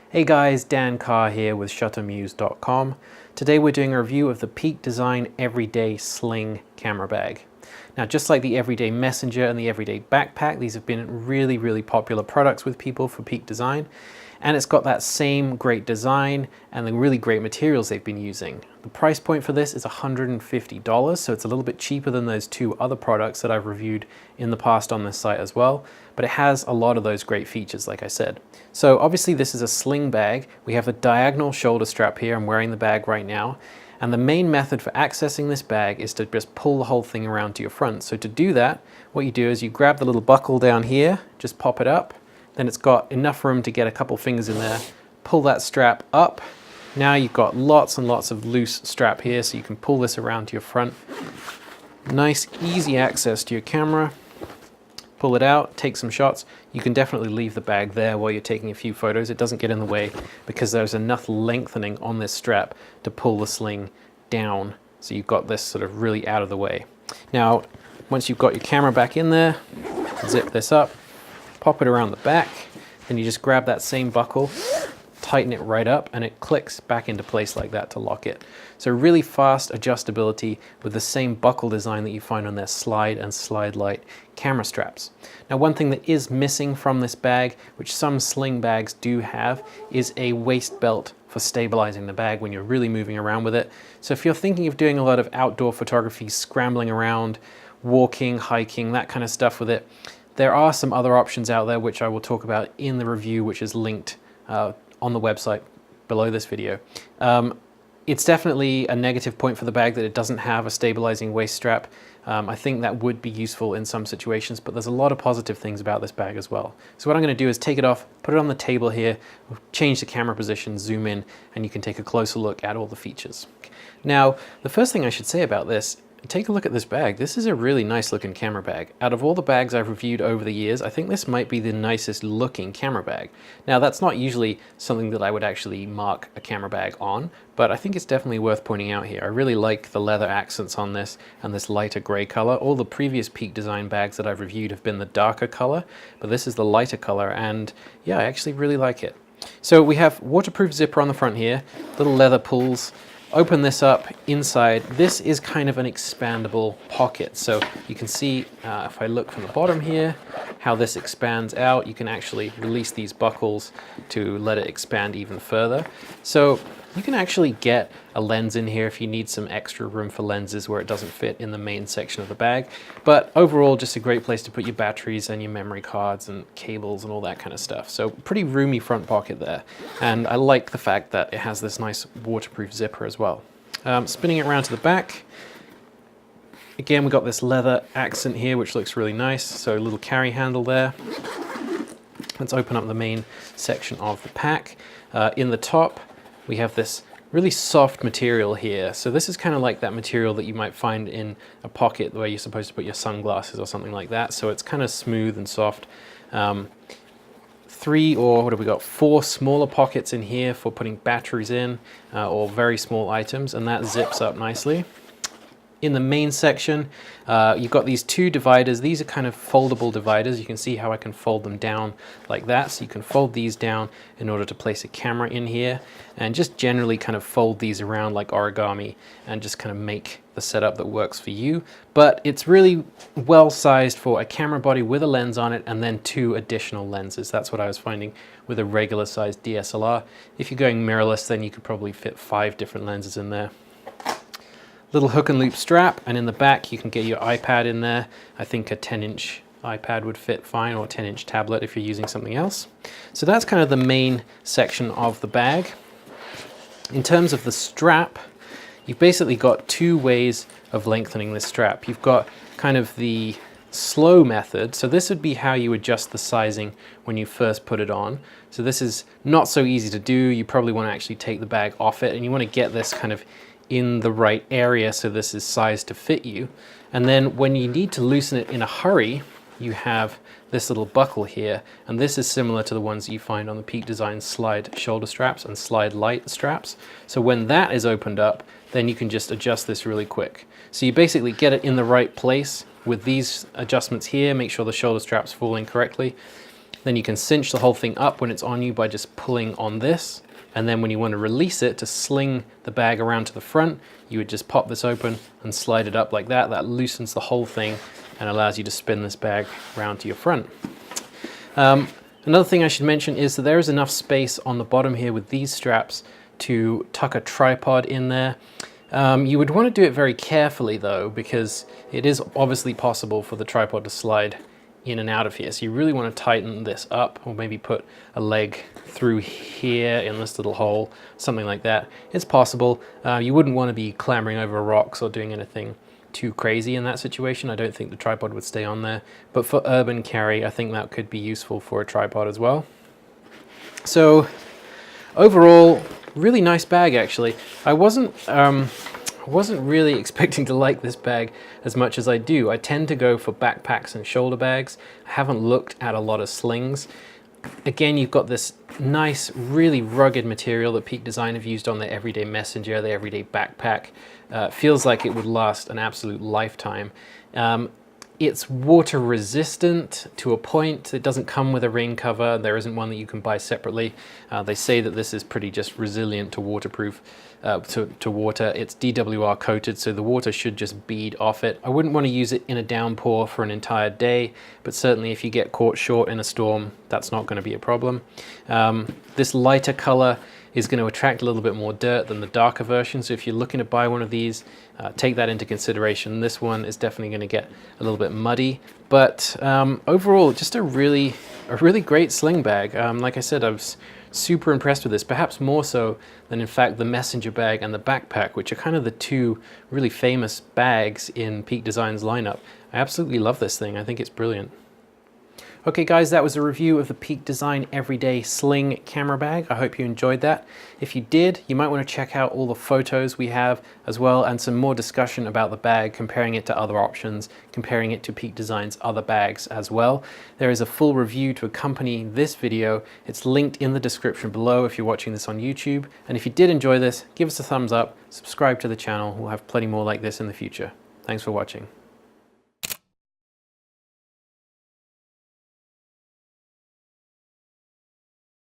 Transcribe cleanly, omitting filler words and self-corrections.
Hey guys, Dan Carr here with shuttermuse.com. Today we're doing a review of the Peak Design Everyday Sling camera bag. Now, just like the Everyday Messenger and the Everyday Backpack, these have been really popular products with people for Peak Design. And it's got that same great design and the really great materials they've been using. The price point for this is $150, so it's a little bit cheaper than those two other products that I've reviewed in the past on this site as well, but it has a lot of those great features, like I said. So obviously this is a sling bag. We have a diagonal shoulder strap here. I'm wearing the bag right now. And the main method for accessing this bag is to just pull the whole thing around to your front. So to do that, what you do is you grab the little buckle down here, just pop it up, then it's got enough room to get a couple fingers in there, pull that strap up. Now you've got lots and lots of loose strap here, so you can pull this around to your front. Nice, easy access to your camera. Pull it out, take some shots. You can definitely leave the bag there while you're taking a few photos. It doesn't get in the way because there's enough lengthening on this strap to pull the sling down. So you've got this sort of really out of the way. Now, once you've got your camera back in there, zip this up, pop it around the back, then you just grab that same buckle, tighten it right up, and it clicks back into place like that to lock it. So really fast adjustability with the same buckle design that you find on their Slide and Slide Lite camera straps. Now, one thing that is missing from this bag, which some sling bags do have, is a waist belt for stabilizing the bag when you're really moving around with it. So if you're thinking of doing a lot of outdoor photography, scrambling around, walking, hiking, that kind of stuff with it, there are some other options out there which I will talk about in the review, which is linked on the website below this video. It's definitely a negative point for the bag that it doesn't have a stabilizing waist strap. I think that would be useful in some situations, but there's a lot of positive things about this bag as well. So what I'm going to do is take it off, put it on the table here, change the camera position, zoom in, and you can take a closer look at all the features. Now, the first thing I should say about this, take a look at this bag. This is a really nice looking camera bag. Out of all the bags I've reviewed over the years, I think this might be the nicest looking camera bag. Now, that's not usually something that I would actually mark a camera bag on, but I think it's definitely worth pointing out here. I really like the leather accents on this and this lighter gray color. All the previous Peak Design bags that I've reviewed have been the darker color, but this is the lighter color, and yeah, I actually really like it. So we have waterproof zipper on the front here, little leather pulls. Open this up inside. This is kind of an expandable pocket. So you can see if I look from the bottom here, how this expands out. You can actually release these buckles to let it expand even further. So you can actually get a lens in here if you need some extra room for lenses where it doesn't fit in the main section of the bag. But overall, just a great place to put your batteries and your memory cards and cables and all that kind of stuff. So pretty roomy front pocket there. And I like the fact that it has this nice waterproof zipper as well. Spinning it around to the back. Again, we've got this leather accent here, which looks really nice. So a little carry handle there. Let's open up the main section of the pack. In the top, we have this really soft material here. So this is kind of like that material that you might find in a pocket where you're supposed to put your sunglasses or something like that. So it's kind of smooth and soft. Four smaller pockets in here for putting batteries in or very small items, and that zips up nicely. In the main section, you've got these two dividers. These are kind of foldable dividers. You can see how I can fold them down like that. So you can fold these down in order to place a camera in here, and just generally kind of fold these around like origami and just kind of make the setup that works for you. But it's really well sized for a camera body with a lens on it and then two additional lenses. That's what I was finding with a regular sized DSLR. If you're going mirrorless, then you could probably fit 5 different lenses in there. Little hook and loop strap, and in the back you can get your iPad in there. I think a 10-inch iPad would fit fine, or a 10-inch tablet if you're using something else. So that's kind of the main section of the bag. In terms of the strap, you've basically got two ways of lengthening this strap. You've got kind of the slow method. So this would be how you adjust the sizing when you first put it on. So this is not so easy to do. You probably want to actually take the bag off it, and you want to get this kind of in the right area so this is sized to fit you. And then when you need to loosen it in a hurry, you have this little buckle here, and this is similar to the ones you find on the Peak Design Slide shoulder straps and Slide Lite straps. So when that is opened up, then you can just adjust this really quick. So you basically get it in the right place with these adjustments here, make sure the shoulder straps fall in correctly. Then you can cinch the whole thing up when it's on you by just pulling on this. And then when you want to release it to sling the bag around to the front, you would just pop this open and slide it up like that. That loosens the whole thing and allows you to spin this bag around to your front. Another thing I should mention is that there is enough space on the bottom here with these straps to tuck a tripod in there. You would want to do it very carefully though, because it is obviously possible for the tripod to slide in and out of here. So you really want to tighten this up, or maybe put a leg through here in this little hole, something like that. It's possible. You wouldn't want to be clambering over rocks or doing anything too crazy in that situation. I don't think the tripod would stay on there, but for urban carry, I think that could be useful for a tripod as well. So overall, really nice bag actually. I wasn't really expecting to like this bag as much as I do. I tend to go for backpacks and shoulder bags. I haven't looked at a lot of slings. Again, you've got this nice, really rugged material that Peak Design have used on their everyday messenger, their everyday backpack. Feels like it would last an absolute lifetime. It's water resistant to a point. It doesn't come with a rain cover. There isn't one that you can buy separately. They say that this is pretty just resilient to waterproof, to water. It's DWR coated, so the water should just bead off it. I wouldn't want to use it in a downpour for an entire day, but certainly if you get caught short in a storm, that's not going to be a problem. This lighter color is going to attract a little bit more dirt than the darker version, so if you're looking to buy one of these, take that into consideration. This one is definitely going to get a little bit muddy, but overall, just a really great sling bag. Like I said, I was super impressed with this, perhaps more so than in fact the messenger bag and the backpack, which are kind of the two really famous bags in Peak Design's lineup. I absolutely love this thing. I think it's brilliant. Okay guys, that was a review of the Peak Design Everyday Sling camera bag. I hope you enjoyed that. If you did, you might want to check out all the photos we have as well, and some more discussion about the bag, comparing it to other options, comparing it to Peak Design's other bags as well. There is a full review to accompany this video. It's linked in the description below if you're watching this on YouTube. And if you did enjoy this, give us a thumbs up, subscribe to the channel. We'll have plenty more like this in the future. Thanks for watching.